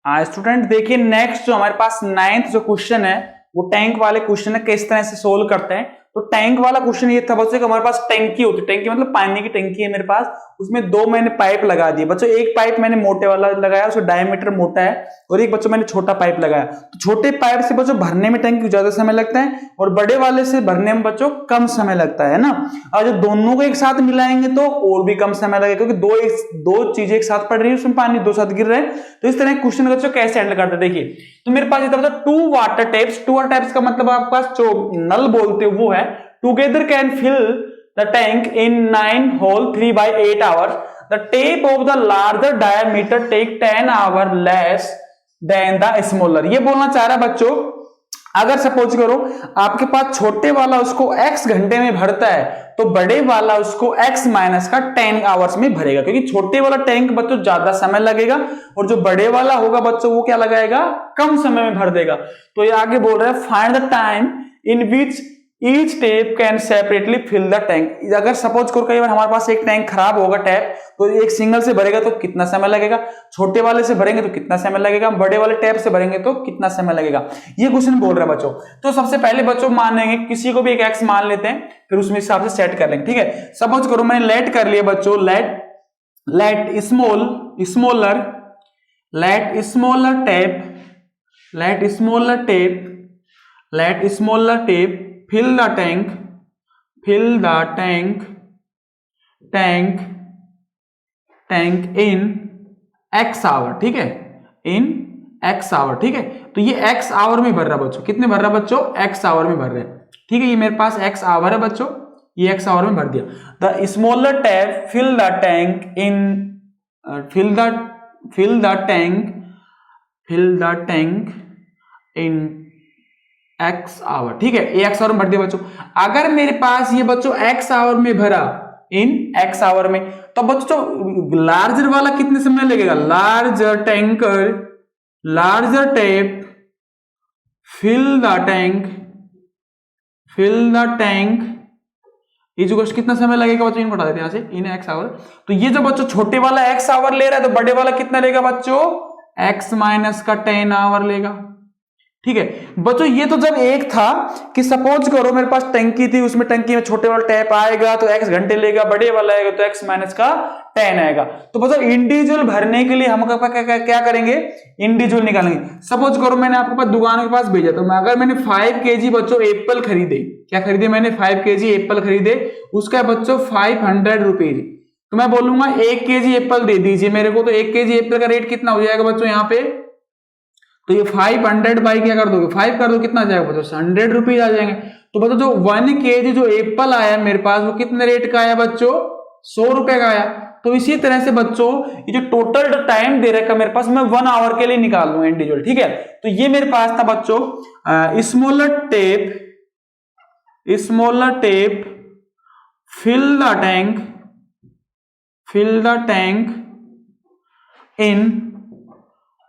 Student देखिए next जो हमारे पास 9th जो क्वेश्चन है वो टैंक वाले क्वेश्चन है, किस तरह से सोल्व करते हैं। तो टैंक वाला क्वेश्चन ये था बच्चों कि हमारे पास टैंकी होती है, टैंकी मतलब पानी की टैंकी है मेरे पास, उसमें दो मैंने पाइप लगा दिए बच्चों। एक पाइप मैंने मोटे वाला लगाया, उसका डायमीटर मोटा है, और एक बच्चों मैंने छोटा पाइप लगाया। तो छोटे पाइप से बच्चों भरने में टैंकी ज्यादा समय लगता है और बड़े वाले से भरने में बच्चों कम समय लगता है ना। और जब दोनों को एक साथ मिलाएंगे तो और भी कम समय लगेगा, क्योंकि दो चीजें एक साथ पड़ रही है, उसमें पानी दो साथ गिर रहे हैं। तो इस तरह क्वेश्चन बच्चों कैसे हैंडल करते हैं देखिए। तो मेरे पास इतना बच्चों 2 वाटर टैप्स, 2 वाटर टैप्स का मतलब आपके पास जो नल बोलते हो वो है, together can fill the tank in 9 whole 3/8 hours. The tap of the larger diameter take 10 hour less than the smaller. ये बोलना चाह रहा है बच्चों, अगर सपोज करो आपके पास छोटे वाला उसको x घंटे में भरता है तो बड़े वाला उसको x माइनस का 10 आवर्स में भरेगा, क्योंकि छोटे वाला टैंक बच्चों ज्यादा समय लगेगा और जो बड़े वाला होगा बच्चों वो क्या लगाएगा, कम समय में भर देगा। तो ये आगे बोल रहा है find the time in which each tap can separately fill the tank. अगर सपोज करो कई बार हमारे पास एक टैंक खराब होगा टैप, तो एक सिंगल से भरेगा तो कितना समय लगेगा, छोटे वाले से भरेंगे तो कितना समय लगेगा, बड़े वाले टैप से भरेंगे तो कितना समय लगेगा, ये क्वेश्चन बोल रहा है बच्चों। तो सबसे पहले बच्चों मानेंगे किसी को भी एक एक्स मान लेते हैं, फिर उसमें हिसाब से सेट कर लेंगे, ठीक है। सपोज करो मैंने लेट कर लिया बच्चों, let smaller tap fill the tank in x hour, ठीक है, in x आवर, ठीक है। तो ये x आवर में भर रहा है बच्चों, कितने भर रहा है बच्चों, x आवर में भर रहे हैं, ठीक है। ये मेरे पास x आवर है बच्चों, ये x आवर में भर दिया। The smaller tap fill the tank in x hour, ठीक है, ये x आवर में भर दिया बच्चों। अगर मेरे पास ये बच्चों x आवर में भरा इन x आवर में, तो बच्चों लार्जर वाला कितने समय लगेगा, larger tap fill the tank is कितना समय लगेगा बच्चों, इनको हटा देते हैं यहां से, इन x आवर। तो ये जो बच्चों छोटे वाला x आवर ले रहा है तो बड़े वाला कितना लेगा बच्चों, x माइनस का 10 आवर लेगा, ठीक है बच्चों। ये तो जब एक था कि सपोज करो मेरे पास टंकी थी, उसमें टंकी में छोटे वाला टैप आएगा तो x घंटे लेगा, बड़े वाला आएगा तो x माइनस का 10 आएगा। तो बच्चों इंडिविजुअल भरने के लिए हम क्या करेंगे, इंडिविजुअल निकालेंगे। सपोज करो मैंने आपके पास दुकानों के पास भेजा, तो अगर मैंने 5 kg बच्चों एप्पल खरीदे, क्या खरीदे मैंने, 5 kg एप्पल खरीदे, उसका बच्चों 500 रुपीज, तो मैं बोलूंगा 1 kg एप्पल दे दीजिए मेरे को। तो 1 kg एप्पल का रेट कितना हो जाएगा बच्चों यहाँ पे, तो ये 500 बाई क्या कर दोगे, 5 कर दो, कितना आ जाएगा बच्चों, 100 रुपीज आ जाएंगे। तो बच्चों जो 1 kg जो एप्पल आया मेरे पास वो कितने रेट का आया बच्चों, 100 रुपए का आया। तो इसी तरह से बच्चों ये जो टोटल टाइम दे रखा मेरे पास, मैं 1 आवर के लिए निकाल लूंगा इंडिविजुअल, ठीक है। तो ये मेरे पास था बच्चों smaller tap fill the tank in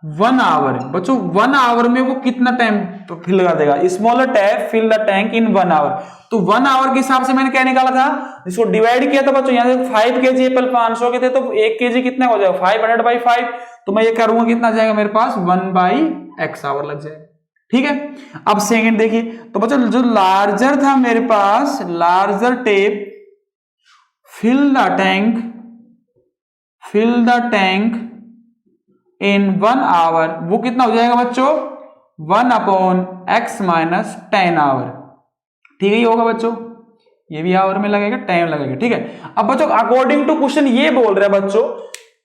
1 hour. बच्चों 1 आवर में वो कितना टाइम फिल कर देगा, smaller tap fill the tank in 1 hour. तो 1 आवर के हिसाब से मैंने क्या निकाला था, इसको डिवाइड किया था बच्चों, यहाँ से 5 kg एप्पल 500 के थे तो 1 kg कितना हो जाएगा, 500/5। तो मैं ये करूंगा कितना जाएगा मेरे पास, 1/x आवर लग जाएगा, ठीक है। अब सेकंड देखिए, तो बच्चों जो लार्जर था मेरे पास, larger tap fill the tank in 1 hour, वो कितना हो जाएगा बच्चों, 1/x माइनस 10 आवर, ठीक है। ये होगा बच्चों, ये भी आवर में लगेगा, टाइम लगेगा, ठीक है। अब बच्चों अकॉर्डिंग टू क्वेश्चन ये बोल रहा है बच्चों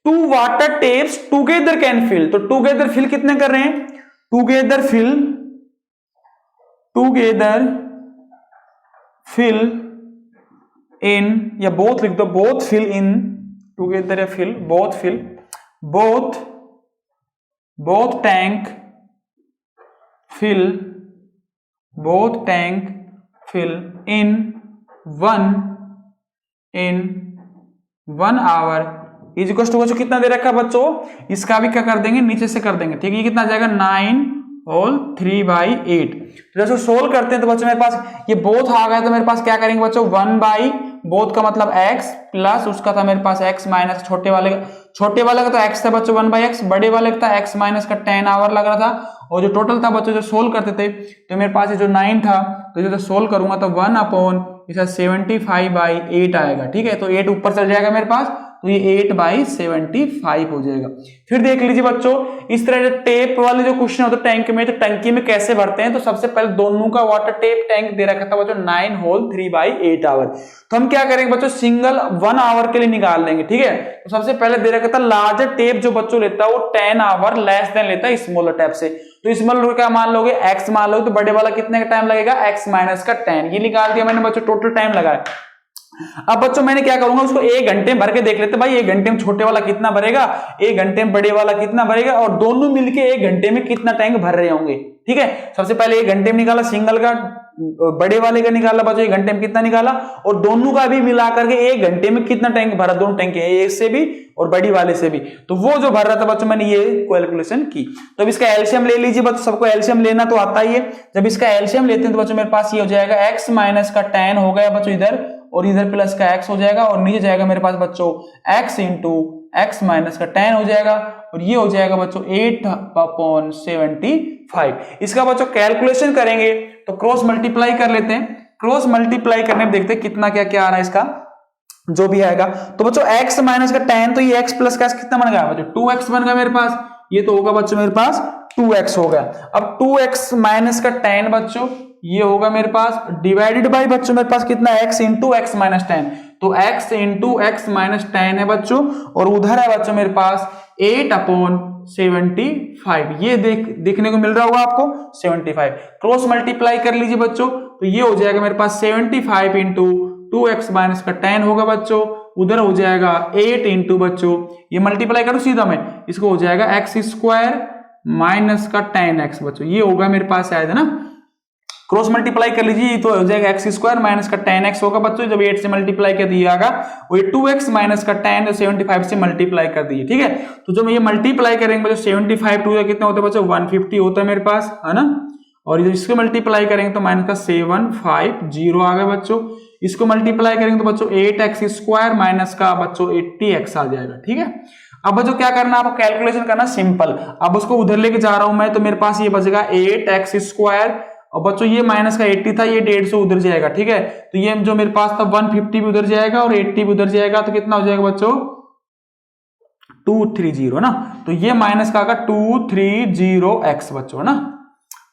2 water taps together can fill, तो टुगेदर फिल कितने कर रहे हैं, टुगेदर फिल इन, या बोथ लिख दो, बोथ फिल इन, टुगेदर या fill, both tank fill in 1 hour is equal to कितना दे रखा है बच्चों, इसका भी क्या कर देंगे, नीचे से कर देंगे, ठीक है। ये कितना आ जाएगा 9 होल 3/8। तो जैसे सोल्व करते हैं तो बच्चों मेरे पास ये बोथ आ गया, तो मेरे पास क्या करेंगे बच्चों, 1 बाई बोथ का मतलब x प्लस उसका था मेरे पास x माइनस छोटे वाले का, छोटे वाले का तो x था बच्चों 1/x, बड़े वाले का था x माइनस का 10 आवर लग रहा था, और जो टोटल था बच्चों जो सोल्व करते थे तो मेरे पास ये जो 9 था तो जो सोल्व करूंगा तो 1 अपॉन इसका 75/8 आएगा। ठीक है, तो 8 ऊपर चल जाएगा मेरे पास, तो ये 8/75 हो जाएगा। फिर देख लीजिए बच्चों, इस तरह से टेप वाले जो क्वेश्चन होते हैं टैंक में, तो टंकी में कैसे भरते हैं, तो सबसे पहले दोनों का वाटर टेप टैंक दे रखा था बच्चों 9 होल 3/8 आवर। तो हम क्या करेंगे बच्चों, सिंगल 1 आवर के लिए निकाल लेंगे। ठीक है, तो सबसे पहले दे रखा था लार्जर टेप जो बच्चों लेता है वो 10 आवर लेस देन लेता है स्मॉलर टेप से। तो स्मॉलर क्या मान लोगे, x मान लोगे, तो बड़े वाला कितने का टाइम लगेगा, x माइनस का 10। ये निकाल दिया मैंने बच्चों, टोटल टाइम लगाया। अब बच्चों मैंने क्या करूंगा, उसको 1 घंटे में भर के देख लेते भाई, 1 घंटे में छोटे वाला कितना भरेगा, 1 घंटे में बड़े वाला कितना भरेगा, और दोनों मिलके 1 घंटे में कितना टैंक भर रहे होंगे। ठीक है, सबसे पहले 1 घंटे में निकाला सिंगल का, बड़े वाले का निकाला बच्चों 1 घंटे में कितना निकाला, और दोनों का भी मिला करके 1 घंटे में कितना टैंक भरा, दोनों टैंक एक से भी और बड़ी वाले से भी। तो वो जो भर रहा था बच्चों मैंने ये कैलकुलेशन की। तो अब इसका एलसीएम ले लीजिए बच्चों, सबको एलसीएम लेना तो आता ही है। जब इसका एलसीएम लेते हैं तो बच्चों मेरे पास ये हो जाएगा x माइनस का 10 हो गया बच्चों इधर, और इधर प्लस का x हो जाएगा, और नीचे जाएगा मेरे पास बच्चों x इंटू x माइनस का 10 हो जाएगा, और ये हो जाएगा बच्चों 8/75। इसका बच्चों कैलकुलेशन करेंगे तो क्रॉस मल्टीप्लाई कर लेते हैं। क्रॉस मल्टीप्लाई करने में देखते हैं कितना क्या क्या आ रहा है इसका, जो भी आएगा। तो बच्चों x माइनस का 10, तो ये x प्लस का कितना बन गया बच्चों, 2x बन गया मेरे पास। ये तो होगा बच्चों मेरे पास 2x हो गया। अब 2x माइनस का 10 बच्चों ये होगा मेरे पास डिवाइडेड बाय बच्चों मेरे पास कितना x इंटू x माइनस 10, तो x इंटू x माइनस 10 है बच्चों, और उधर है बच्चों मेरे पास 8/75। ये देखने को मिल रहा होगा आपको 75। क्रॉस मल्टीप्लाई कर लीजिए बच्चों, तो ये हो जाएगा मेरे पास 75 इंटू 2x माइनस का 10 होगा बच्चों, उधर हो जाएगा 8 इंटू बच्चों, ये मल्टीप्लाई करो सीधा में, इसको हो जाएगा x स्क्वायर माइनस का 10x बच्चों, ये होगा मेरे पास शायद है ना। क्रॉस मल्टीप्लाई कर लीजिए तो हो जाएगा x स्क्वायर माइनस का 10x होगा बच्चों, जब 8 से मल्टीप्लाई कर दिया वो ये 2x माइनस का 10 75 से मल्टीप्लाई कर दिए। ठीक है, तो जब ये मल्टीप्लाई करेंगे बच्चों 75 2 कितना होता है बच्चों 150 होता है मेरे पास है ना, और जब इसको मल्टीप्लाई करेंगे तो माइनस का 750 आ गया बच्चों। इसको मल्टीप्लाई करेंगे तो बच्चों 8x स्क्वायर माइनस का बच्चों 80x आ जाएगा। ठीक है, अब बच्चों क्या करना है आपको, कैलकुलेशन करना सिंपल। अब उसको उधर लेके जा रहा हूं मैं, तो मेरे पास ये बचेगा 8x स्क्वायर, और बच्चों ये माइनस का 80 था, ये 150 उधर जाएगा। ठीक है, तो ये जो मेरे पास था 150 भी उधर जाएगा और 80 भी उधर जाएगा, तो कितना हो जाएगा बच्चों 230 ना, तो ये माइनस का 230x बच्चों ना,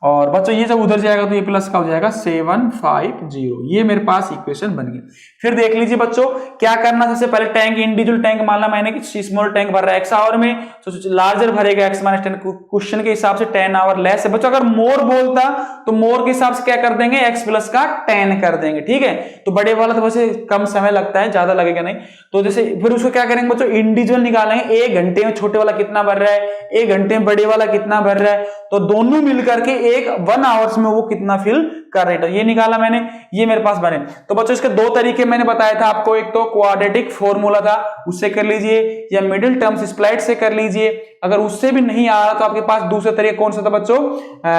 और बच्चों ये जब उधर जाएगा तो ये प्लस का हो जाएगा 750। ये मेरे पास इक्वेशन बन गई। फिर देख लीजिए बच्चों क्या करना, सबसे पहले टैंक इंडिविजुअल टैंक मानना मैंने कि स्मॉल टैंक भर रहा है x आवर में, तो लार्जर भरेगा x माइनस 10, क्वेश्चन के हिसाब से 10 आवर लेस है बच्चों। अगर मोर बोलता तो मोर के हिसाब से क्या कर देंगे, x प्लस का 10 कर देंगे। ठीक है, तो बड़े वाला तो वैसे कम समय लगता है, ज्यादा लगेगा नहीं, तो जैसे फिर उसको क्या करेंगे बच्चों इंडिविजुअल निकालेंगे, 1 घंटे में छोटे वाला कितना भर रहा है, 1 घंटे में बड़े वाला कितना भर रहा है, तो दोनों मिलकर के 1 आवर्स में वो कितना फिल कर रहा है, ये निकाला मैंने, ये मेरे पास बने। तो बच्चों इसके 2 तरीके मैंने बताया था आपको, एक तो क्वाड्रेटिक फॉर्मूला था उससे कर लीजिए, या मिडिल टर्म्स स्प्लाइट से कर लीजिए। अगर उससे भी नहीं आ रहा तो आपके पास दूसरा तरीका कौन सा था बच्चों,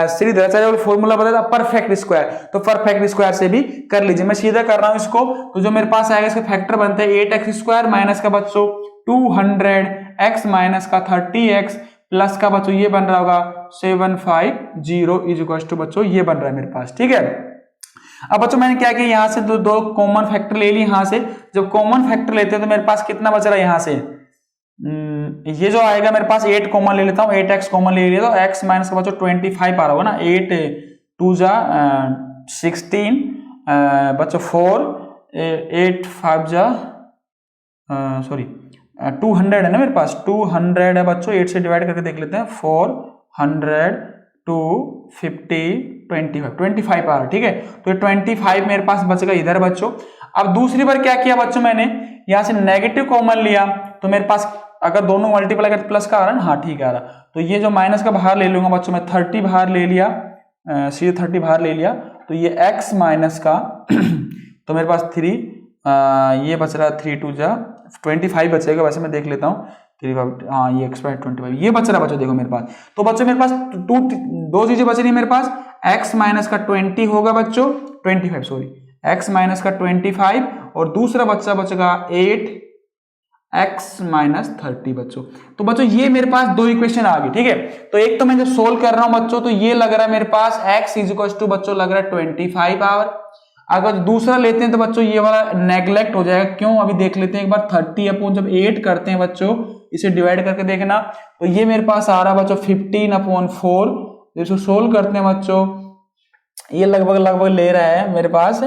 सीधे फॉर्मूला बताया था परफेक्ट स्क्वायर, तो परफेक्ट स्क्वायर से भी कर लीजिए। मैं सीधा कर रहा हूं इसको, तो जो मेरे पास आएगा इसका फैक्टर बनता है 8x स्क्वायर माइनस का बच्चों 200x माइनस का 30x प्लस का बच्चों ये बन रहा होगा 750 इज इक्वल टू बच्चों ये बन रहा है मेरे पास। ठीक है, अब बच्चों मैंने क्या किया, यहां से दो कॉमन फैक्टर ले ली, यहां से जब कॉमन फैक्टर लेते हैं तो मेरे पास कितना बच रहा है, यहां से ये जो आएगा मेरे पास 8 कॉमन ले लेता हूं, 8x कॉमन ले लिया तो x माइनस का बच्चों 25 आ रहा होगा ना, 8 2 जा 16 बच्चों 4 8 5 जा सॉरी 200 है ना मेरे पास, 200 है बच्चों, 8 से डिवाइड करके देख लेते हैं, 400 250 25 आ रहा है। ठीक है, तो 25 मेरे पास बचेगा इधर बच्चों। अब दूसरी बार क्या किया बच्चों, मैंने यहां से नेगेटिव कॉमन लिया, तो मेरे पास अगर दोनों मल्टीप्लाई कर प्लस का आ रहा है ना, हाँ ठीक आ रहा, तो ये जो माइनस का बाहर ले लूंगा बच्चों, मैं 30 बाहर ले लिया, सीधे 30 बाहर ले लिया, तो ये x माइनस का तो मेरे पास 3 ये बच रहा है 3 2 जा 25 बचेगा, वैसे मैं देख लेता हूँ 3 हाँ ये एक्सपायर 25 ये बच रहा बच्चों, देखो मेरे पास, तो बच्चों मेरे पास दो चीजें बच रही है मेरे पास, x माइनस का 20 होगा बच्चों 25 सॉरी x माइनस का 25, और दूसरा बच्चा बचेगा 8 x माइनस 30 बच्चों। तो बच्चों ये मेरे पास दो इक्वेशन आ गई, ठीक है। तो एक तो मैं जब सोल्व कर रहा हूं बच्चों, तो ये लग रहा है मेरे पास x इज इक्वल टू बच्चों लग रहा है 25 आवर। अगर दूसरा लेते हैं तो बच्चों ये वाला नेग्लेक्ट हो जाएगा, क्यों अभी देख लेते हैं एक बार। 30 अपॉन जब 8 करते हैं बच्चों, इसे डिवाइड करके देखना, तो ये मेरे पास आ रहा बच्चों 15 अपॉन 4। इसको सोल्व करते हैं बच्चों, ये लगभग ले रहा है मेरे पास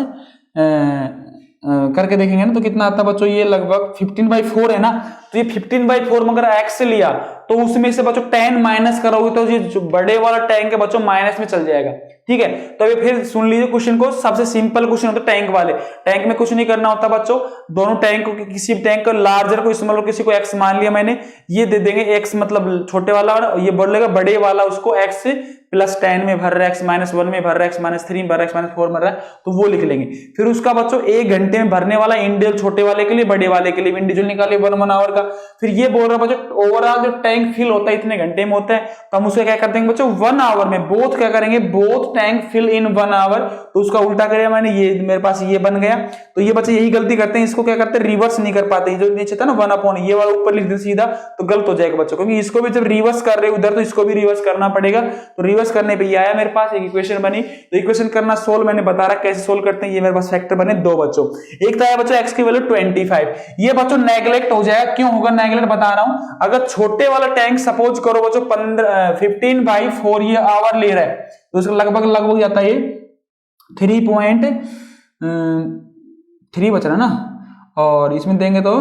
करके देखेंगे ना तो कितना आता है बच्चों, ये लगभग 15/4 है ना। तो ये 15/4 में अगर x से लिया तो उसमें से बच्चों 10 माइनस करोगे तो ये जो बड़े वाला टैंक है बच्चों माइनस में चल जाएगा, ठीक है। तो ये फिर सुन लीजिए क्वेश्चन को, सबसे सिंपल क्वेश्चन होता है टैंक वाले। टैंक में कुछ नहीं करना होता बच्चों, दोनों टैंक को किसी टैंक को लार्जर को स्मॉलर किसी को x मान लिया मैंने, ये दे देंगे x मतलब छोटे वाला, ये बोल लेगा बड़े वाला उसको x प्लस 10 में भर रहा है, x माइनस 1 में भर रहा है, x माइनस 3 में भर रहा है, x माइनस 4 में भर रहा है, तो वो लिख लेंगे। फिर उसका बच्चों 1 घंटे में भरने वाला इंडिविजुअल छोटे वाले के लिए, बड़े वाले के लिए इंडिविजुअल निकालिए 1 आवर का। फिर ये बोल रहा है बच्चों ओवरऑल जो टैंक फिल होता है इतने घंटे में होता है, तो हम उसका क्या कर देंगे बच्चों 1 आवर में, बोथ क्या करेंगे, both tank fill in 1 hour. तो उसका उल्टा करेगा मैंने, ये मेरे पास ये बन गया। तो ये बच्चे यही गलती करते हैं, इसको क्या करते हैं रिवर्स नहीं कर पाते, जो नीचे था ना 1 अपॉन ये वाला ऊपर लिख दे सीधा, तो गलत हो जाएगा बच्चों, क्योंकि इसको भी जब रिवर्स कर रहे उधर तो इसको भी रिवर्स करना पड़ेगा। तो रिवर्स करने पे ये आया मेरे पास एक इक्वेशन बनी। तो इक्वेशन करना सोल्व मैंने बता रहा कैसे सोल्व करते हैं। ये मेरे पास फैक्टर बने दो बच्चों, एक तो आया बच्चों x की वैल्यू 25, ये बच्चों नेग्लेक्ट हो जाएगा। क्यों होगा नेग्लेक्ट बता रहा हूं, अगर छोटे वाला टैंक सपोज करो बच्चों 15/4 ये आवर ले रहा है, तो उसका लगभग जाता है ये 3.3 बच रहा ना, और इसमें देंगे तो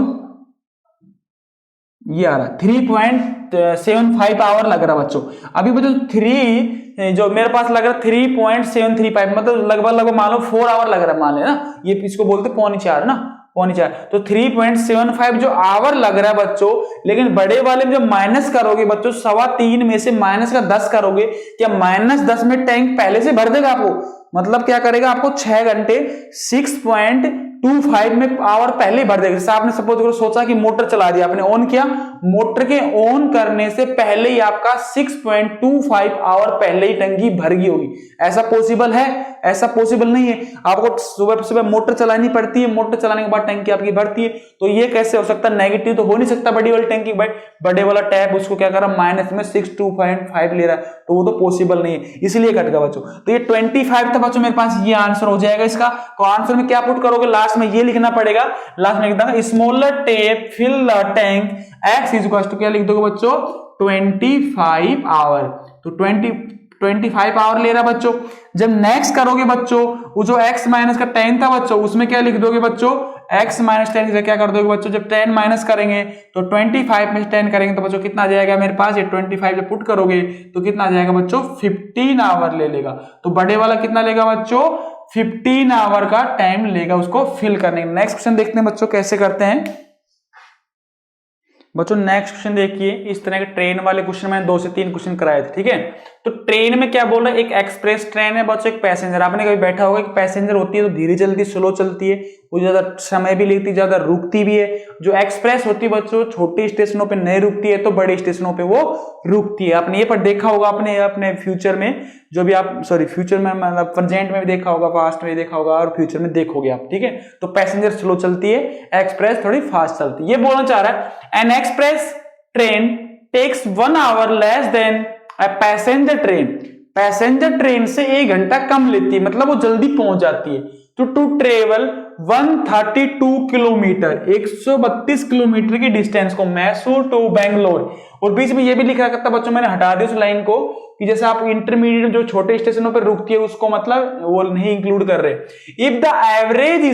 ये आ रहा 3.75 आवर लग रहा बच्चों। अभी बच्चों 3 जो मेरे पास लग रहा 3.735 मतलब लगभग मान लो 4 आवर लग रहा है, मान लेना ये इसको बोलते 3.25 ना, 3.25। तो 3.75 जो आवर लग रहा है बच्चों, लेकिन बड़े वाले में जब माइनस करोगे बच्चों 3.25 में से माइनस का 10 करोगे, क्या -10 में टैंक पहले से भर देगा आपको, मतलब क्या करेगा आपको 6 घंटे 6.25 में आवर पहले भर देगा। जैसे आपने सपोज करो सोचा कि मोटर चला दिया आपने, ऑन किया, मोटर के ऑन करने से पहले ही आपका 6.25 आवर पहले ही टंकी भर गई होगी। ऐसा पॉसिबल है? ऐसा पॉसिबल नहीं है। आपको सुबह सुबह मोटर चलानी पड़ती है, मोटर चलाने के बाद टंकी आपकी भरती है, तो ये कैसे हो सकता है? नेगेटिव तो हो नहीं सकता बड़ी वाली टंकी, भाई बड़े वाला टैप उसको क्या कर रहा है माइनस में 6.25 ले रहा है, तो वो तो पॉसिबल नहीं है, इसलिए कट गया बच्चों। तो ये 25 था बच्चों, मेरे पास ये आंसर हो जाएगा इसका। तो आंसर में क्या पुट करोगे, लास्ट में ये लिखना पड़ेगा, लास्ट में लिखना smaller tap fill the tank x is equal to क्या लिख दोगे बच्चों 25 आवर। तो 25 आवर ले रहा बच्चों। जब नेक्स्ट करोगे बच्चों, वो जो x माइनस का 10 था बच्चों, उसमें क्या लिख दोगे बच्चों x माइनस 10 से क्या कर दोगे बच्चों, जब 10 माइनस करेंगे तो 25 में 10 करेंगे तो बच्चों कितना आ जाएगा मेरे पास, ये 25 जब पुट करोगे तो कितना आ जाएगा बच्चों 15 आवर ले लेगा। तो बड़े वाला कितना लेगा बच्चों 15 आवर का टाइम लेगा उसको फिल करने। नेक्स्ट क्वेश्चन देखते हैं बच्चों कैसे करते हैं। बच्चों नेक्स्ट क्वेश्चन देखिए, इस तरह के ट्रेन वाले क्वेश्चन मैंने 2 से 3 क्वेश्चन कराए थे, ठीक है। तो ट्रेन में क्या बोल रहा है, एक एक्सप्रेस ट्रेन है बच्चों, एक पैसेंजर। आपने कभी बैठा होगा, एक पैसेंजर होती है तो धीरे चलती, स्लो चलती है, वो ज्यादा समय भी लेती, ज्यादा रुकती भी है। जो एक्सप्रेस होती है बच्चों, छोटे स्टेशनों पे नहीं रुकती है तो बड़े स्टेशनों पे वो रुकती है। आपने ये पर देखा होगा अपने फ्यूचर में, जो भी आप फ्यूचर में मतलब प्रेजेंट में भी देखा होगा, पास्ट में देखा होगा और फ्यूचर में देखोगे आप, ठीक है। तो पैसेंजर स्लो चलती है, एक्सप्रेस थोड़ी फास्ट चलती है। ये बोलना चाह रहा है an express train takes 1 hour less than a passenger train. Passenger train से 1 घंटा कम लेती है, मतलब वो जल्दी पहुंच जाती है। तो टू ट्रेवल 132 किलोमीटर, 132 किलोमीटर की डिस्टेंस को, मैसूर टू बेंगलोर। और बीच में ये भी लिखा करता बच्चों, मैंने हटा दिया उस लाइन को, कि जैसे आप इंटरमीडिएट जो छोटे स्टेशनों पर रुकती है उसको मतलब वो नहीं इंक्लूड कर रहे। If the average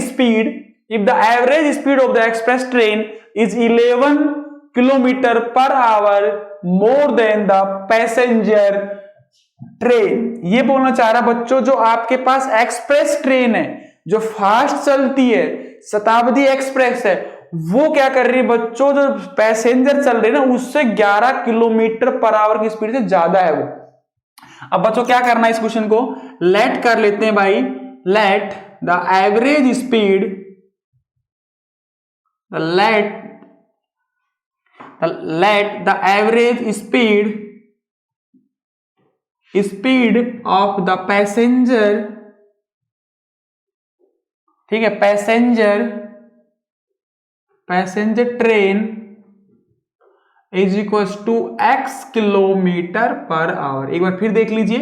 speed of the express train is 11 kilometre per hour more than the passenger train. ये बोलना चाह रहा बच्चों, जो आपके पास एक्सप्रेस ट्रेन है जो फास्ट चलती है, शताब्दी एक्सप्रेस है, वो क्या कर रही है बच्चों, जो पैसेंजर चल रहे हैं ना उससे 11 किलोमीटर पर आवर की स्पीड से ज्यादा है वो। अब बच्चों क्या करना है, इस क्वेश्चन को लेट कर लेते हैं भाई, let the average speed, let the average speed of the passenger, ठीक है, passenger train is equal to x kilometre per hour. एक बार फिर देख लीजिए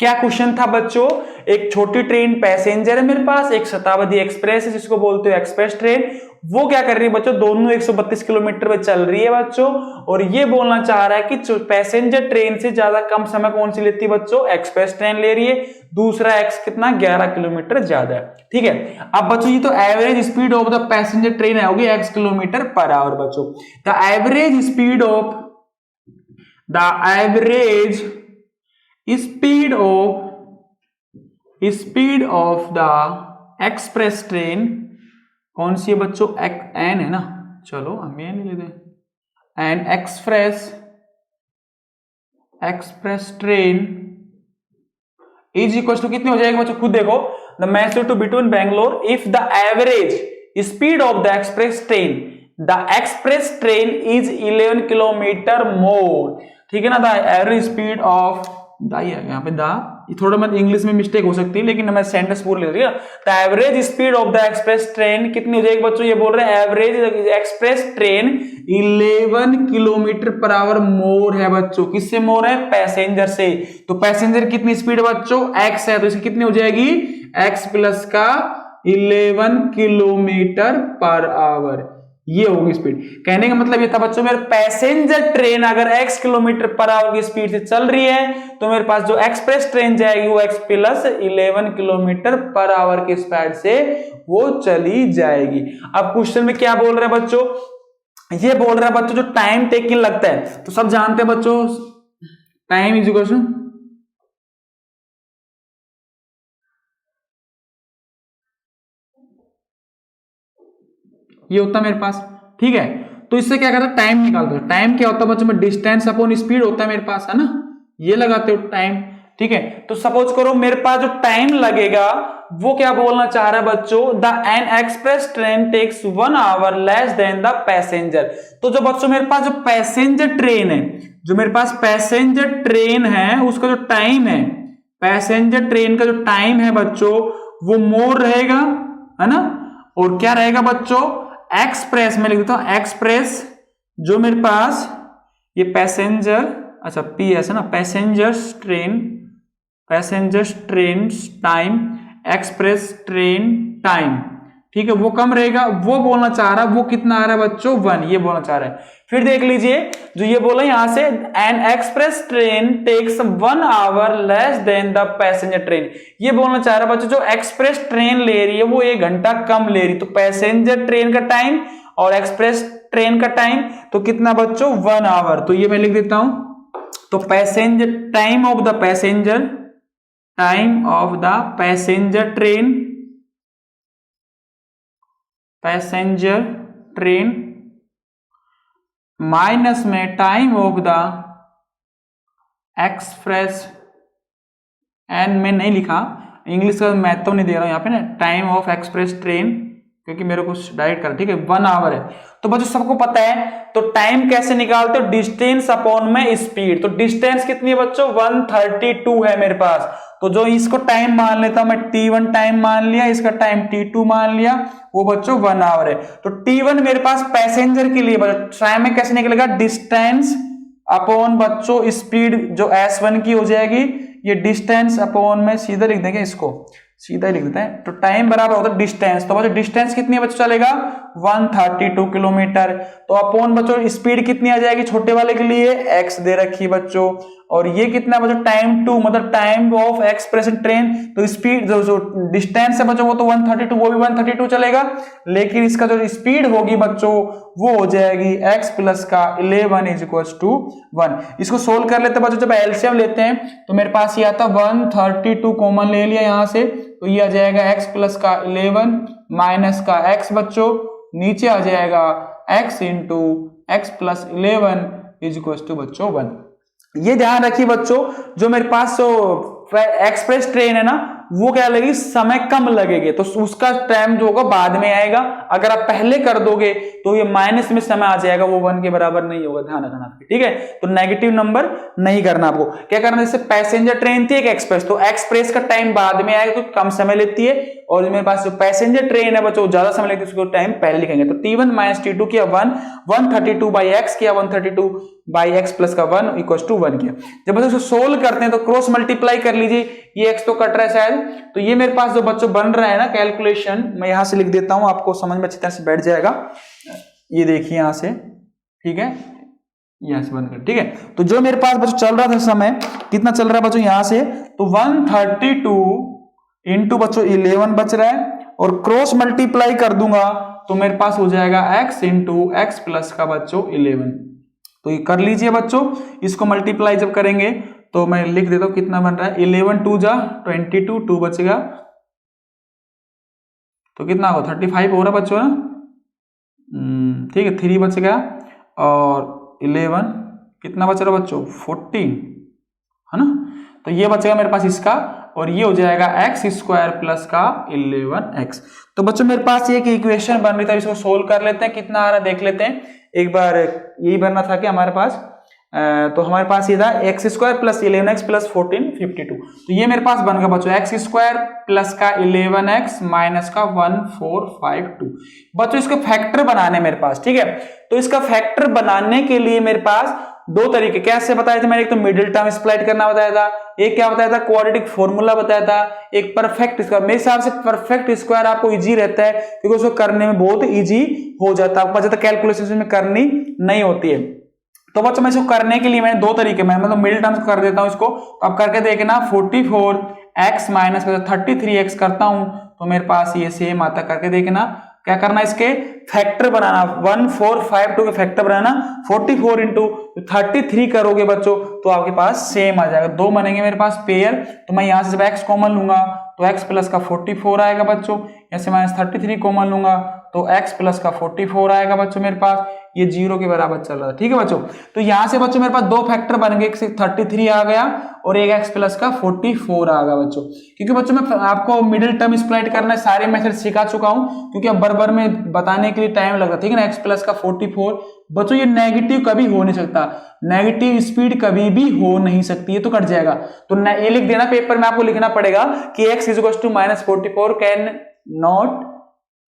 क्या क्वेश्चन था बच्चों। एक छोटी ट्रेन पैसेंजर है मेरे पास, एक शताब्दी एक्सप्रेस है जिसको बोलते हो एक्सप्रेस ट्रेन, वो क्या कर रही है बच्चों, दोनों 132 किलोमीटर पे चल रही है बच्चों। और ये बोलना चाह रहा है कि पैसेंजर ट्रेन से ज्यादा कम समय कौन सी लेती है बच्चों, एक्सप्रेस ट्रेन ले रही है। दूसरा एक्स कितना, 11 किलोमीटर ज्यादा है। ठीक है, अब बच्चों ये तो average speed of the passenger train है, होगी x किलोमीटर पर आवर बच्चों। The average speed of the express train कौन सी है बच्चों, एन है ना, चलो हम ये नहीं लेते, an express train is equal to कितनी हो जाएगी बच्चों, खुद देखो, the magnitude between Bangalore if the average speed of the express train is 11 kilometre more. ठीक है ना, the average speed of the, यहाँ पे द थोड़ा मतलब इंग्लिश में मिस्टेक हो सकती है लेकिन मैं सेंटेंस पूरा ले रही हूँ। The average speed of the express train कितनी हो जाएगी बच्चों, ये बोल रहे हैं average express train 11 kilometre per hour more है बच्चों। किससे मोर है, पैसेंजर से। तो पैसेंजर कितनी स्पीड है बच्चों, x है, तो इसकी कितनी हो जाएगी, x प्लस का 11 किलोमीटर पर आवर, ये होगी स्पीड। कहने का मतलब ये था बच्चों, मेरे पैसेंजर ट्रेन अगर x किलोमीटर पर आवर की स्पीड से चल रही है तो मेरे पास जो एक्सप्रेस ट्रेन जाएगी वो x plus 11 kilometre per our की स्पीड से वो चली जाएगी। अब क्वेश्चन में क्या बोल रहे हैं बच्चों, ये बोल रहा है बच्चों जो टाइम टेकिंग लगता है, तो सब जानते हैं बच्चों टाइम इज इक्वल टू, ये होता है मेरे पास। ठीक है, तो इससे क्या करता है, टाइम निकालते हो। टाइम क्या होता है बच्चों में, डिस्टेंस अपॉन स्पीड होता है मेरे पास, है ना, ये लगाते हो टाइम। ठीक है, तो सपोज करो मेरे पास जो टाइम लगेगा वो क्या बोलना चाह रहा है बच्चों, the an express train takes 1 hour less than the passenger. तो जो बच्चों मेरे पास जो पैसेंजर ट्रेन है, जो मेरे पास पैसेंजर ट्रेन है उसका जो टाइम है, पैसेंजर ट्रेन का जो टाइम है बच्चों वो मोर रहेगा, है ना। और क्या रहेगा बच्चों, एक्सप्रेस में लिख देता हूं, एक्सप्रेस जो मेरे पास ये पैसेंजर, अच्छा पीएस है ना, passenger train time, express train time, ठीक है, वो कम रहेगा। वो बोलना चाह रहा है, वो कितना आ रहा है बच्चों, 1, ये बोलना चाह रहा है। फिर देख लीजिए जो ये बोला यहां से, an express train takes 1 hour less than the passenger train, ये बोलना चाह रहा है बच्चों जो एक्सप्रेस ट्रेन ले रही है वो 1 घंटा कम ले रही। तो पैसेंजर ट्रेन का टाइम और एक्सप्रेस ट्रेन का टाइम तो कितना बच्चों, 1 आवर। तो ये मैं लिख देता हूं, तो passenger time of the passenger train minus में time of the express, N में नहीं लिखा, इंग्लिश का मैं तो नहीं दे रहा हूं यहां पे ना, टाइम ऑफ एक्सप्रेस ट्रेन क्योंकि मेरे को डायरेक्ट कर, ठीक है, 1 आवर है। तो बच्चों सबको पता है तो टाइम कैसे निकालते हो, डिस्टेंस अपॉन में स्पीड। तो डिस्टेंस कितनी है बच्चों, 132 है मेरे पास। तो जो इसको टाइम मान लेता हूं मैं, T1 टाइम मान लिया, इसका टाइम T2 मान लिया, वो बच्चों 1 आवर है। तो T1 मेरे पास पैसेंजर के लिए टाइम में कैसे निकलेगा, डिस्टेंस अपॉन बच्चों स्पीड जो S1 की हो जाएगी, ये डिस्टेंस अपॉन में सीधा लिख देंगे, इसको सीधा ही लिख देते हैं। तो टाइम बराबर होता है डिस्टेंस, तो बच्चों डिस्टेंस कितनी है बच्चों चलेगा, 132 किलोमीटर। तो अपॉन बच्चों स्पीड कितनी आ जाएगी छोटे वाले के लिए, x दे रखी बच्चों, और ये कितना बच्चों टाइम 2, मतलब टाइम ऑफ एक्सप्रेस ट्रेन। तो स्पीड जो डिस्टेंस है बच्चों वो तो 132, वो भी 132 चलेगा, लेकिन इसका जो स्पीड होगी बच्चों वो हो जाएगी x प्लस का 11 इज इक्वल टू 1। इसको सोल्व कर लेते बच्चों, जब एलसीएम लेते हैं तो मेरे पास ये आता 132 कॉमन ले लिया यहां से, तो ये आ जाएगा x प्लस का 11 माइनस का x बच्चों, नीचे आ जाएगा x into x plus 11 is equal to बच्चों 1। ये ध्यान रखिए बच्चों, जो मेरे पास एक्सप्रेस ट्रेन है ना वो क्या लगेगी, समय कम लगेगी, तो उसका टाइम जो होगा बाद में आएगा। अगर आप पहले कर दोगे तो ये माइनस में समय आ जाएगा, वो 1 के बराबर नहीं होगा, ध्यान रखना आपके, ठीक है। तो नेगेटिव नंबर नहीं करना आपको। क्या करना, जैसे पैसेंजर ट्रेन थी एक एक्सप्रेस, तो एक्सप्रेस का टाइम बाद में आएगा तो कम समय लेती है, और मेरे पास जो पैसेंजर ट्रेन है बच्चों ज्यादा समय लेती है, उसको टाइम पहले लिखेंगे। तो T1 माइनस T2 किया 1, 132 बाई एक्स किया 132 बाई एक्स प्लस का 1 इक्वल टू 1 किया। जब बच्चों इसको सोल्व करते हैं तो क्रॉस मल्टीप्लाई कर लीजिए, ये एक्स तो कट रहा है शायद, तो ये मेरे पास जो बच्चों बन रहा है ना कैलकुलेशन, मैं यहां से लिख देता हूं, आपको समझ में अच्छी तरह से बैठ जाएगा। ये देखिए यहां से, ठीक है, यहां से बंद कर, ठीक है। तो जो मेरे पास बच्चों चल रहा था समय, कितना चल रहा है बच्चों यहां से, तो 132 इंटू बच्चों 11 बच रहा है, और क्रॉस मल्टीप्लाई कर दूंगा तो मेरे पास हो जाएगा x इंटू एक्स प्लस का बच्चों 11। तो ये कर लीजिए बच्चों, इसको मल्टीप्लाई जब करेंगे तो मैं लिख देता हूं कितना बन रहा है, 11 2 जा 22, 2 बचेगा तो कितना होगा 35 हो रहा बच्चों ना, ठीक है, 3 बचेगा, और 11 कितना बच रहा बच्चों 14, है ना। तो ये बचेगा मेरे पास इसका, और ये हो जाएगा एक्स स्क्वायर प्लस का 11x। तो बच्चों मेरे पास एक इक्वेशन बन रही था, इसको सोल्व कर लेते हैं, कितना आ रहा है देख लेते हैं एक बार। यही बनना था कि हमारे पास तो हमारे पास ये था x square plus 11x plus 14 52। तो ये मेरे पास बन गया बच्चों एक्स स्क्वायर प्लस का 11x माइनस का 1452। बच्चों इसको फैक्टर बनाने मेरे पास, ठीक है, तो इसका फैक्टर बनाने के लिए मेरे पास दो तरीके कैसे बताए थे मैंने, एक तो मिडिल टर्म स्प्लिट करना बताया था, एक क्या बताया था क्वाड्रेटिक फॉर्मूला बताया था, एक परफेक्ट स्क्वायर। मेरे हिसाब से परफेक्ट स्क्वायर आपको इजी रहता है क्योंकि उसको करने में बहुत इजी हो जाता है, आपको पता कैलकुलेशन में करनी नहीं होती है। तो बच्चों मैं इसको करने के लिए मैंने दो तरीके, मैं मतलब मिडिल टर्म्स कर देता हूं इसको, तो आप करके देखना 44x माइनस 33x करता हूं तो मेरे पास ये सेम आता, करके देखना। क्या करना, इसके फैक्टर बनाना, 1452 के फैक्टर बनाना, 44 इंटू 33 करोगे बच्चों तो आपके पास सेम आ जाएगा, दो बनेंगे मेरे पास पेयर। तो मैं यहां से जब x कॉमन लूंगा तो x प्लस का 44 आएगा बच्चों, ऐसे माइनस 33 कॉमन लूंगा तो x प्लस का 44 आएगा बच्चों मेरे पास, ये 0 के बराबर चल रहा है, ठीक है बच्चों। तो यहां से बच्चों मेरे पास दो फैक्टर बन गए, एक से 33 आ गया और एक x प्लस का 44 आ गया बच्चों। क्योंकि बच्चों मैं आपको मिडिल टर्म स्प्लिट करना सारे मेथड सिखा चुका हूं, क्योंकि अब बार में बताने के लिए टाइम लगता है, ठीक है ना। x प्लस का 44 बच्चों ये नेगेटिव कभी हो नहीं सकता, नेगेटिव स्पीड कभी भी हो नहीं सकती, ये तो कट जाएगा। तो ये लिख देना पेपर में, आपको लिखना पड़ेगा कि x is equal to minus 44 can not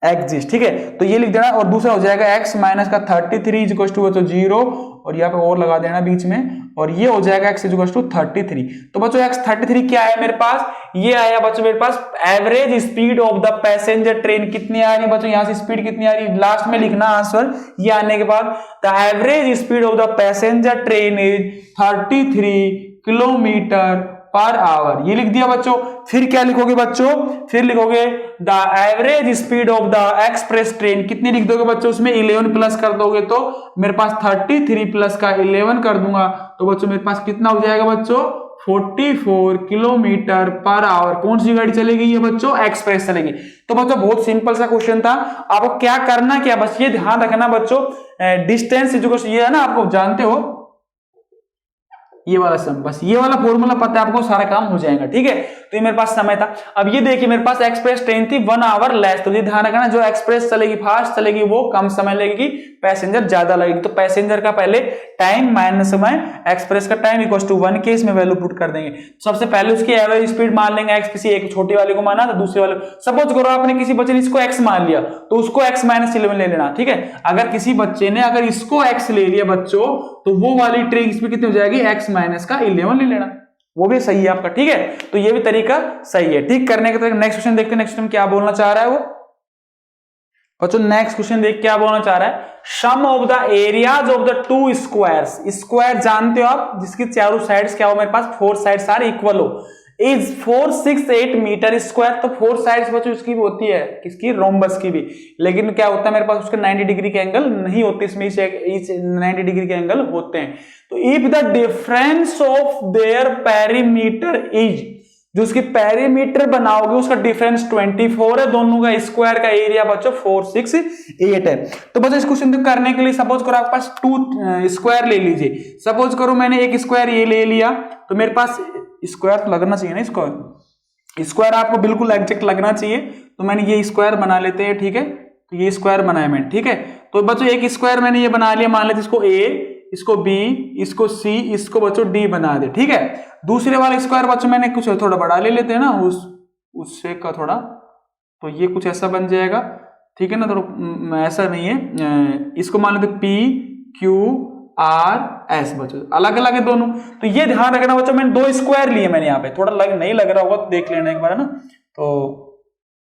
exist, ठीक है। तो ये लिख देना, और दूसरा हो जाएगा x माइनस का 33 इज इक्वल टू 0, और यहाँ पे और लगा देना बीच में, और ये हो जाएगा x इज इक्वल टू 33। तो बच्चों x 33 क्या है मेरे पास, ये आया बच्चों मेरे पास average speed of the passenger train. कितनी आ रही है बच्चों, यहां से स्पीड कितनी आ रही है लास्ट में लिखना आंसर, ये आने के बाद the average speed of the passenger train is 33 kilometre per our, ये लिख दिया बच्चों। फिर क्या लिखोगे बच्चों, फिर लिखोगे the average speed of the express train, कितनी लिख दोगे बच्चों, उसमें 11 प्लस कर दोगे तो मेरे पास 33 प्लस का 11 कर दूंगा तो बच्चों मेरे पास कितना हो जाएगा बच्चों 44 किलोमीटर पर आवर। कौन सी गाड़ी चलेगी ये बच्चों, एक्सप्रेस चलेगी। तो बच्चों बहुत सिंपल सा क्वेश्चन था, आपको क्या करना क्या, बस ये ध्यान रखना बच्चों, डिस्टेंस एजुकेशन ये है ना, आपको जानते हो ये वाला सम, बस ये वाला फॉर्मूला पता है आपको, सारा काम हो जाएगा, ठीक है। तो ये मेरे पास समय था। अब ये देखिए मेरे पास एक्सप्रेस ट्रेन थी 1 आवर लेस, तो ये ध्यान रखना जो एक्सप्रेस चलेगी फास्ट चलेगी वो कम समय लगेगी, पैसेंजर ज्यादा लगेगी। तो पैसेंजर का पहले टाइम माइनस समय एक्सप्रेस का टाइम इक्वल टू 1 के इसमें वैल्यू पुट कर देंगे। सबसे पहले उसकी एवरेज स्पीड मान लेंगे x, किसी एक छोटी वाले को माना तो दूसरे वाले, सपोज करो आपने किसी बच्चे ने इसको x मान लिया तो उसको x माइनस 11 ले लेना, ठीक है। अगर किसी बच्चे ने अगर इसको x ले लिया बच्चों तो वो वाली ट्रेन इसमें कितनी हो जाएगी x माइनस का 11 ले लेना, वो भी सही है आपका, ठीक है। तो ये भी तरीका सही है, ठीक करने के तरीके। नेक्स्ट क्वेश्चन देखते हैं, नेक्स्ट क्वेश्चन क्या बोलना चाह रहा है वो बच्चों, नेक्स्ट क्वेश्चन देख क्या बोलना चाह रहा है, sum of the areas of the two squares, square जानते हो आप जिसकी चारों साइड्स क्या हो मेरे पास 4 साइड्स आर इक्वल हो, इज 468 मीटर स्क्वायर। तो 4 साइड्स बच्चों इसकी भी होती है, किसकी, रोम्बस की भी, लेकिन क्या होता है मेरे पास उसके 90 डिग्री के एंगल नहीं होते, इसमें इस 90 डिग्री के एंगल होते हैं। तो if the difference of their perimeter is, जो उसकी पेरीमीटर बनाओगे उसका डिफरेंस 24 है, दोनों का स्क्वायर का एरिया बच्चों 468 है। तो बच्चों इस क्वेश्चन को करने के लिए सपोज करो आपके पास 2 स्क्वायर ले लीजिए, सपोज करो मैंने एक स्क्वायर ये ले लिया तो मेरे पास स्क्वायर तो लगना चाहिए ना, स्क्वायर आपको बिल्कुल एग्जैक्ट लगना चाहिए, तो मैंने ये स्क्वायर बना लेते हैं, ठीक है। तो ये स्क्वायर बनाया मैंने, ठीक है। तो बच्चों एक स्क्वायर मैंने ये बना लिया, मान लेते इसको ए, इसको बी, इसको सी, इसको बच्चों डी बना दे, ठीक है। दूसरे वाले स्क्वायर बच्चों मैंने कुछ थोड़ा बड़ा ले लेते हैं ना, उससे का थोड़ा, तो ये कुछ ऐसा बन जाएगा, ठीक है ना। तो ऐसा नहीं है, इसको मान लेते पी क्यू आर एस बच्चों, अलग अलग है दोनों। तो ये ध्यान रखना बच्चों, मैंने 2 स्क्वायर लिए मैंने यहाँ पे, थोड़ा नहीं लग रहा होगा तो देख लेना एक बार, है ना। तो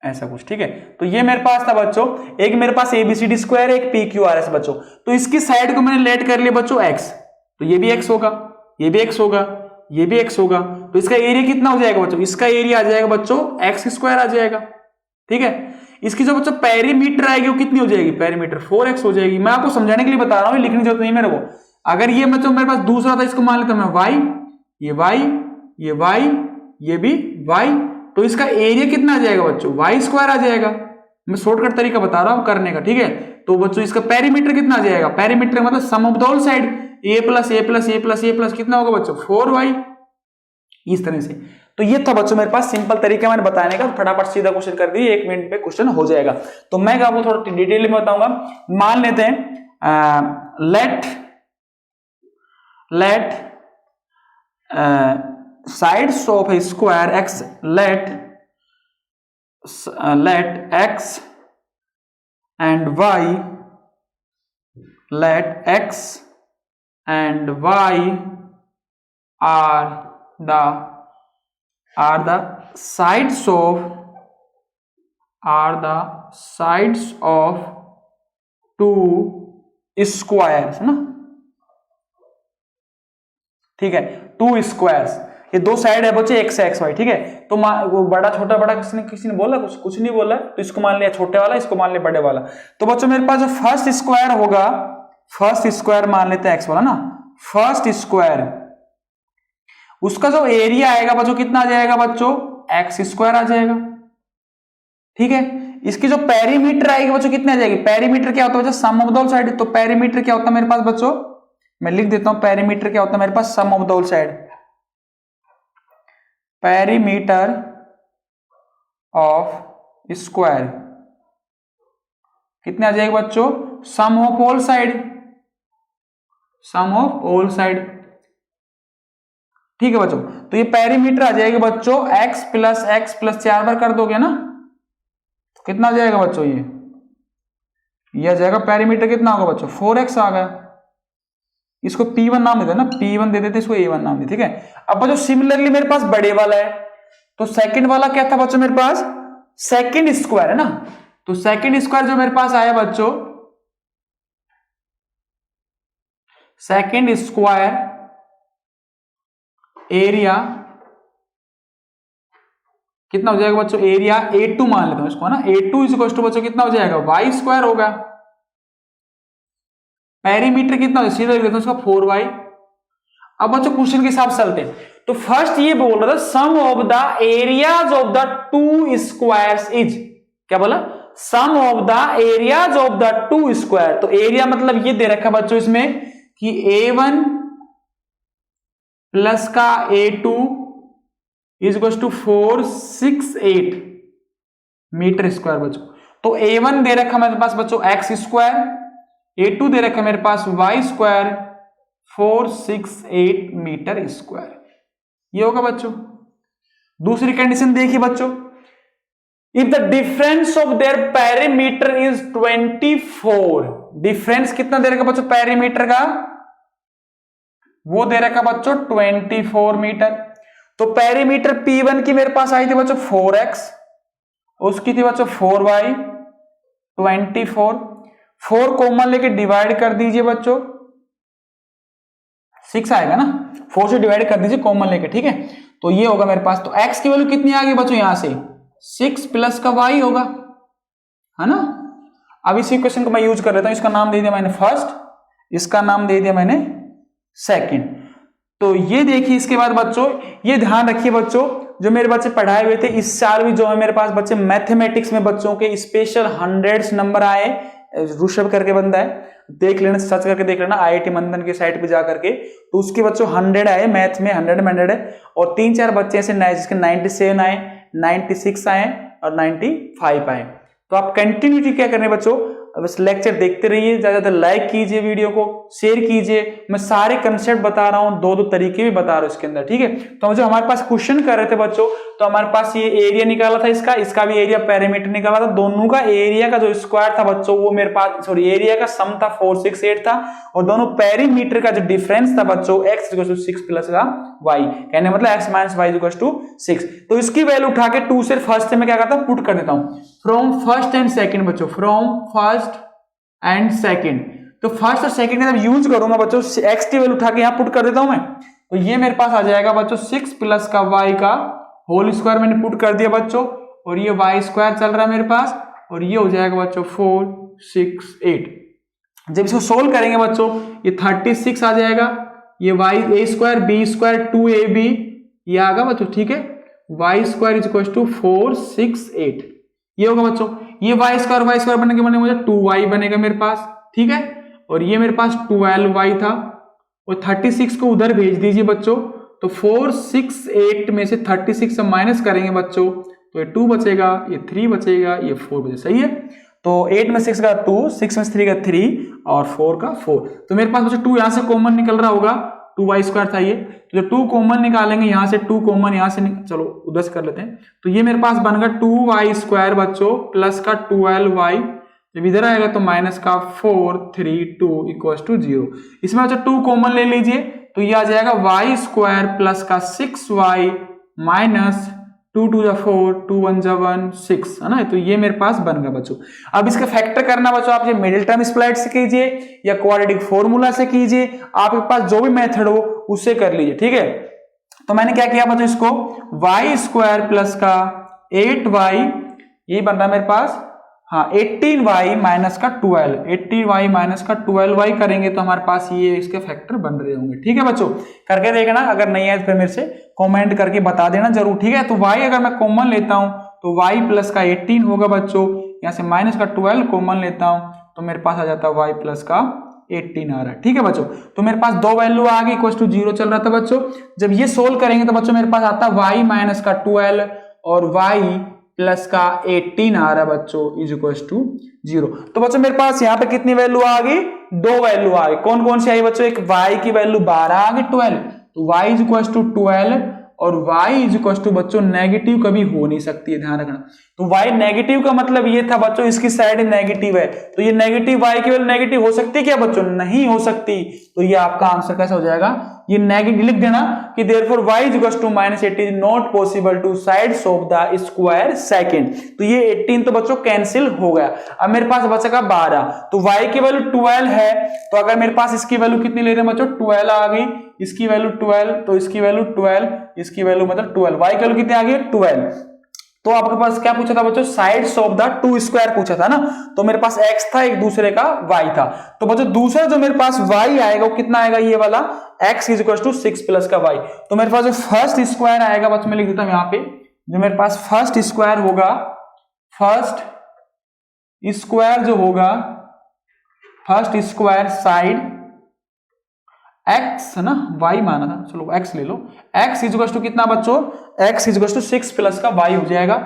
ऐसा कुछ, ठीक है। तो ये मेरे पास था बच्चों, एक मेरे पास एबीसीडी स्क्वायर है, एक पी क्यू आर एस बच्चों। तो इसकी साइड को मैंने लेट कर लिया बच्चों एक्स, तो ये भी एक्स होगा, ये भी एक्स होगा, ये भी एक्स होगा। तो इसका एरिया कितना हो जाएगा बच्चों, इसका एरिया आ जाएगा बच्चों एक्स स्क्वायर आ जाएगा, ठीक है। इसकी जो बच्चों पेरीमीटर आएगी वो कितनी हो जाएगी, पेरीमीटर 4x हो जाएगी। मैं आपको समझाने के लिए बता रहा हूं, लिखने की जरूरत नहीं मेरे को। अगर ये बच्चों मेरे पास दूसरा था, इसको मान लेता मैं y, ये y, ये y, ये भी y, तो इसका एरिया कितना आ जाएगा बच्चों, y स्क्वायर आ जाएगा। मैं शॉर्टकट तरीका बता रहा हूं करने का, ठीक है। तो बच्चों इसका पेरीमीटर कितना आ जाएगा, पेरीमीटर मतलब sum of the whole side, a plus a plus a plus a plus कितना होगा बच्चों 4y, इस तरह से। तो ये था बच्चों मेरे पास सिंपल तरीका मैंने बताने का, फटाफट सीधा क्वेश्चन कर दिए, 1 मिनट पे क्वेश्चन हो जाएगा। तो मैं आपको थोड़ा डिटेल में बताऊंगा। मान लेते हैं let sides of a square x, let x and y, let x and y are the sides of two squares, है ना, ठीक है। 2 स्क्वायर्स, ये दो साइड है बच्चे एक्स एक्स वाई, ठीक है। तो वो बड़ा छोटा बड़ा किसी ने बोला, कुछ नहीं बोला, तो इसको मान लिया छोटे वाला, इसको मान लिया बड़े वाला। तो बच्चों मेरे पास जो फर्स्ट स्क्वायर होगा, फर्स्ट स्क्वायर मान लेते हैं एक्स वाला ना, फर्स्ट स्क्वायर, उसका जो एरिया आएगा बच्चों कितना आ जाएगा बच्चों, एक्स स्क्वायर आ जाएगा, ठीक है। इसकी जो पेरीमीटर आएगी बच्चों कितनी आ जाएगी, पेरीमीटर क्या होता है बच्चों, sum of the whole side. तो पेरीमीटर क्या होता है मेरे पास बच्चों, मैं लिख देता हूं, पेरीमीटर क्या होता है मेरे पास, sum of the whole side, perimeter of square कितने आ जाएगा बच्चों, sum of all side, sum of all side, ठीक है बच्चों। तो ये पेरीमीटर आ जाएगा बच्चों x प्लस 4 बार कर दोगे ना, तो कितना आ जाएगा बच्चों, ये आ जाएगा पेरीमीटर कितना होगा बच्चों 4x आ गया। इसको P1 नाम देते ना, P1 दे देते, इसको A1 नाम दे, ठीक है। अब बच्चों सिमिलरली मेरे पास बड़े वाला है, तो सेकंड वाला क्या था बच्चों मेरे पास, सेकंड स्क्वायर है ना। तो सेकंड स्क्वायर जो मेरे पास आया बच्चों, सेकंड स्क्वायर एरिया कितना हो जाएगा बच्चों, एरिया A2 मान लेता हूं इसको, ना A2 इज इक्वल टू बच्चों कितना हो जाएगा, y स्क्वायर होगा। पेरीमीटर कितना हो जाएगा, सीधा लिख देता हूं इसका 4y। अब बच्चों क्वेश्चन के हिसाब से चलते हैं। तो फर्स्ट ये बोल रहा था sum of the areas of the 2 squares is, क्या बोला, sum of the areas of the 2 square. तो एरिया मतलब ये दे रखा बच्चों इसमें कि A1 प्लस का A2 is equal to 468 metre square बच्चों। तो A1 दे रखा मेरे पास बच्चों एक्स स्क्वायर, A2 दे रखा मेरे पास वाई स्क्वायर 468 मीटर स्क्वायर, ये होगा बच्चों। दूसरी कंडीशन देखिए बच्चों, if the difference of their perimeter is 24, difference कितना दे रखा बच्चों पेरीमीटर का, वो दे रखा बच्चों 24 मीटर। तो पेरीमीटर P1 की मेरे पास आई थी बच्चों 4x, उसकी थी बच्चों 4y, 24, 4 कॉमन लेके डिवाइड कर दीजिए बच्चों, 6 आएगा ना, 4 से डिवाइड कर दीजिए कॉमन लेके, ठीक है। तो ये होगा मेरे पास, तो x की वैल्यू कितनी आ गई बच्चों यहां से 6 प्लस का y होगा, है ना। अब इसी क्वेश्चन को मैं यूज कर लेता हूं, इसका नाम दे दिया मैंने फर्स्ट, इसका नाम दे दिया मैंने सेकंड। तो ये देखिए, इसके बाद बच्चों ये ध्यान रखिए बच्चों, जो मेरे बच्चे पढ़ाए हुए थे इस साल भी जो है मेरे पास बच्चे मैथमेटिक्स में बच्चों के स्पेशल 100 नंबर आए, ऋषभ करके बंदा है, देख लेना, सर्च करके देख लेना IIT मंदन की साइट पे जा करके, तो उसके बच्चों 100 आए मैथ में, 100 में 100 है। और 3-4 बच्चे ऐसे जिसके 97 आए, 96 आए और 95 आए। तो आप कंटिन्यूटी क्या करने बच्चों, बस लेक्चर देखते रहिए, ज्यादा ज्यादा लाइक कीजिए, वीडियो को शेयर कीजिए। मैं सारे कंसेप्ट बता रहा हूँ, दो दो तरीके भी बता रहा हूँ इसके अंदर, ठीक है। तो जो हमारे पास क्वेश्चन कर रहे थे बच्चों, तो हमारे पास ये एरिया निकाला था, इसका भी एरिया पेरीमीटर निकाला था। दोनों का एरिया का जो स्क्वायर था बच्चों, वो मेरे पास सॉरी एरिया का सम था 468 था, और दोनों पेरीमीटर का जो डिफरेंस था बच्चों x = 6 प्लस का y, कहने मतलब x - y = 6। तो इसकी वैल्यू उठा के 2 से फर्स्ट में क्या करता हूं, पुट कर देता हूं, फ्रॉम फर्स्ट एंड सेकंड बच्चों, फ्रॉम फर्स्ट एंड सेकंड। तो फर्स्ट और सेकंड का जब यूज करूंगा बच्चों, x की वैल्यू उठा के यहां पुट कर देता हूं मैं, तो ये मेरे पास आ जाएगा बच्चों 6 प्लस का y का होल स्क्वायर मैंने पुट कर दिया बच्चों, और ये y स्क्वायर चल रहा है मेरे पास, और ये हो जाएगा बच्चों 468। जब इसको सोल्व करेंगे बच्चों, ये 36 आ जाएगा, ये y² b² 2ab ये आगा बच्चों, ठीक है। y² = 468 ये होगा बच्चों। ये y² बनने के बने मुझे 2y बनेगा मेरे पास, ठीक है। और ये मेरे पास 12y था, और 36 को उधर भेज दीजिए बच्चों, तो 468 में से 36 से माइनस करेंगे बच्चों, तो ये 2 बचेगा, ये 3 बचेगा, ये 4 बचेगा, सही है। तो 8 में 6 का 2, 6 में 3 का 3 और 4 का 4। तो मेरे पास बच्चों 2 यहां से कॉमन निकल रहा होगा, 2y² था ये, तो जब 2 कॉमन निकालेंगे यहां से, 2 कॉमन यहां से चलो उधर से कर लेते हैं, तो ये मेरे पास बन गया 2y² बच्चों प्लस का 12y, जब इधर आएगा तो माइनस का 432 = 0। इसमें बच्चों 2 कॉमन ले लीजिए, तो ये आ जाएगा y² प्लस का 6y माइनस 2 × 2 = 4, 2 × 1 = 1, 6 है ना। तो ये मेरे पास बन गया बच्चों। अब इसका फैक्टर करना बच्चों, आप ये मिडिल टर्म स्प्लिट से कीजिए या क्वाड्रेटिक फॉर्मूला से कीजिए, आपके पास जो भी मेथड हो उससे कर लीजिए, ठीक है। तो मैंने क्या किया बच्चों, इसको y² प्लस का 8y, ये बन रहा है मेरे पास, हाँ 18y माइनस का 12, 18y माइनस का 12y करेंगे तो हमारे पास ये इसके फैक्टर बन रहे होंगे, ठीक है बच्चों। करके देखना, अगर नहीं है तो फिर मेरे से कमेंट करके बता देना जरूर, ठीक है। तो y अगर मैं कॉमन लेता हूं तो y प्लस का 18 होगा बच्चों, यहां से माइनस का 12 कॉमन लेता हूं तो मेरे पास आ जाता है y प्लस का 18 आ रहा है, ठीक है बच्चों। तो मेरे पास दो वैल्यू आ गई, = 0 चल रहा था बच्चों। जब ये सोल्व करेंगे तो बच्चों मेरे पास आता है y माइनस का 12 और y प्लस का 18 आ रहा है बच्चों = 0। तो बच्चों मेरे पास यहाँ पे कितनी वैल्यू आ गई, 2 वैल्यू आ गई। कौन कौन सी आई बच्चों, एक y की वैल्यू 12 आ गई, 12, तो y = 12, और y = बच्चों नेगेटिव कभी हो नहीं सकती है, ध्यान रखना। तो y नेगेटिव का मतलब ये था बच्चों, इसकी साइड नेगेटिव है, तो ये नेगेटिव y की वैल्यू नेगेटिव हो सकती है क्या बच्चों, नहीं हो सकती। तो ये आपका आंसर कैसा हो जाएगा, ये नेगेटिव लिख देना कि therefore y = -18 is not possible to sides of the square second। तो ये 18 तो बच्चों कैंसिल हो गया। अब मेरे पास बचेगा 12, तो y की वैल्यू 12 है, तो अगर मेरे पास इसकी वैल्यू कितनी ले रहे हैं बच्चों, 12 आ गई, इसकी वैल्यू 12, तो इसकी वैल्यू 12, इसकी वैल्यू मतलब 12, y की वैल्यू कितनी आ गई, 12। तो आपके पास क्या पूछा था बच्चों, साइड्स ऑफ द 2 स्क्वायर पूछा था ना, तो मेरे पास x था, एक दूसरे का y था। तो बच्चों दूसरा जो मेरे पास y आएगा वो कितना आएगा, ये वाला x = 6 प्लस का y। तो मेरे पास जो फर्स्ट स्क्वायर आएगा बच्चों, मैं लिख देता हूं यहाँ पे, जो मेरे पास फर्स्ट स्क्वायर होगा, फर्स्ट स्क्वायर जो होगा, फर्स्ट स्क्वायर साइड x है ना, y माना था, चलो x ले लो, x = कितना बच्चों, x = 6 प्लस का y हो जाएगा,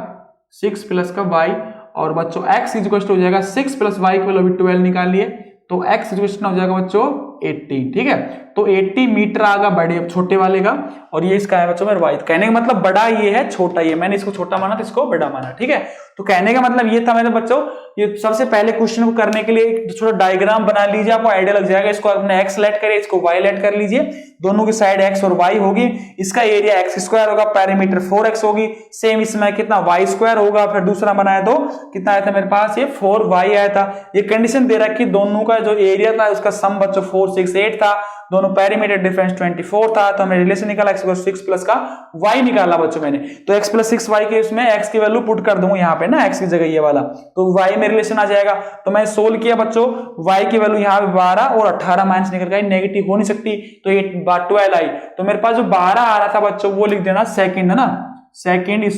6 प्लस का y, और बच्चों x = हो जाएगा 6 प्लस y को अभी 12 निकाल लिए, तो x कितना हो जाएगा बच्चों, 18, ठीक है। तो 80 मीटर आगा बड़े छोटे वाले का, और ये इसका है बच्चों मेरा y। कहने का मतलब बड़ा ये है, छोटा ये, मैंने इसको छोटा माना तो इसको बड़ा माना, ठीक है। तो कहने का मतलब ये था मेरे बच्चों, ये सबसे पहले क्वेश्चन को करने के लिए एक छोटा डायग्राम बना लीजिए, आपको आइडिया लग जाएगा। इसको आपने x लेट करिए, इसको y लेट कर लीजिए, दोनों की साइड x और y होगी, इसका एरिया x² होगा, पेरीमीटर 4x होगी, सेम इसमें कितना y² होगा। फिर दूसरा बनाया तो कितना आया था मेरे पास, ये 4y आया था। ये कंडीशन दे रखी, दोनों का जो एरिया था उसका सम बच्चों 468 था, दोनों पेरीमीटर डिफरेंस 24 था, तो हमने रिलेशन निकाला x = 6 प्लस का y निकाला बच्चों मैंने। तो x + 6y के उसमें x की वैल्यू पुट कर दूंगा यहाँ पे ना, x की जगह ये वाला, तो y में रिलेशन आ जाएगा। तो मैं सोल्व किया बच्चों, y की वैल्यू यहाँ पे 12 और 18 माइनस निकल गई, नेगेटिव हो नहीं सकती, तो ये 12 आई। तो मेरे पास जो 12 आ रहा था बच्चों वो लिख देना सेकंड है ना, सेकंड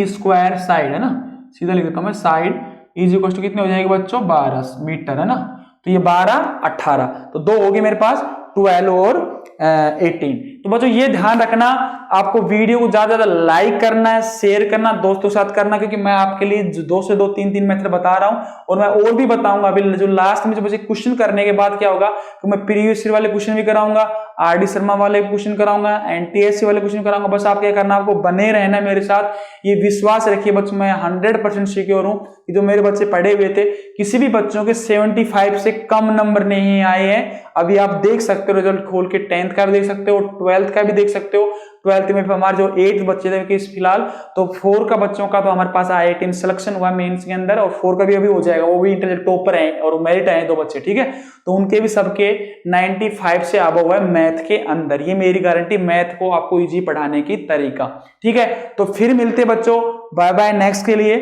स्क्वायर साइड है ना, सीधा लिख देता हूं मैं, साइड = कितनी हो जाएगी बच्चों, 12 मीटर है ना। तो ये 12 18, तो दो होगी मेरे पास 12 और 18। तो बच्चों ये ध्यान रखना आपको वीडियो को ज्यादा ज्यादा लाइक करना है, शेयर करना, दोस्तों के साथ करना, क्योंकि मैं आपके लिए 2 से 3 मेथड बता रहा हूं और मैं और भी बताऊंगा। अभी जो लास्ट में जो मुझे क्वेश्चन करने के बाद क्या होगा, तो मैं प्रीवियस ईयर वाले क्वेश्चन भी कराऊंगा, आरडी शर्मा वाले क्वेश्चन कराऊंगा, एनटीएससी वाले क्वेश्चन कराऊंगा। बस आप क्या करना, आपको बने रहना मेरे साथ। ये विश्वास रखिए बच्चों, मैं 100% सिक्योर हूं कि जो मेरे बच्चे पढ़े हुए थे, किसी भी बच्चों के 75 से कम नंबर नहीं आए हैं। अभी आप देख सकते हो रिजल्ट खोल के, 10th का भी देख सकते हो, 12th का भी देख सकते हो। 12th में हमारे जो 8th बच्चे थे कि फिलहाल तो 4 का बच्चों का तो हमारे पास IIT में सिलेक्शन हुआ मेंस के अंदर, और 4 का भी अभी हो जाएगा। वो भी इंटर टॉपर है और मेरिट आए 2 बच्चे, ठीक है। तो उनके भी सबके 95 से अबव है मैथ के अंदर। ये मेरी गारंटी, मैथ को आपको इजी पढ़ाने की तरीका, ठीक है। तो फिर मिलते बच्चों, बाय बाय नेक्स्ट के लिए।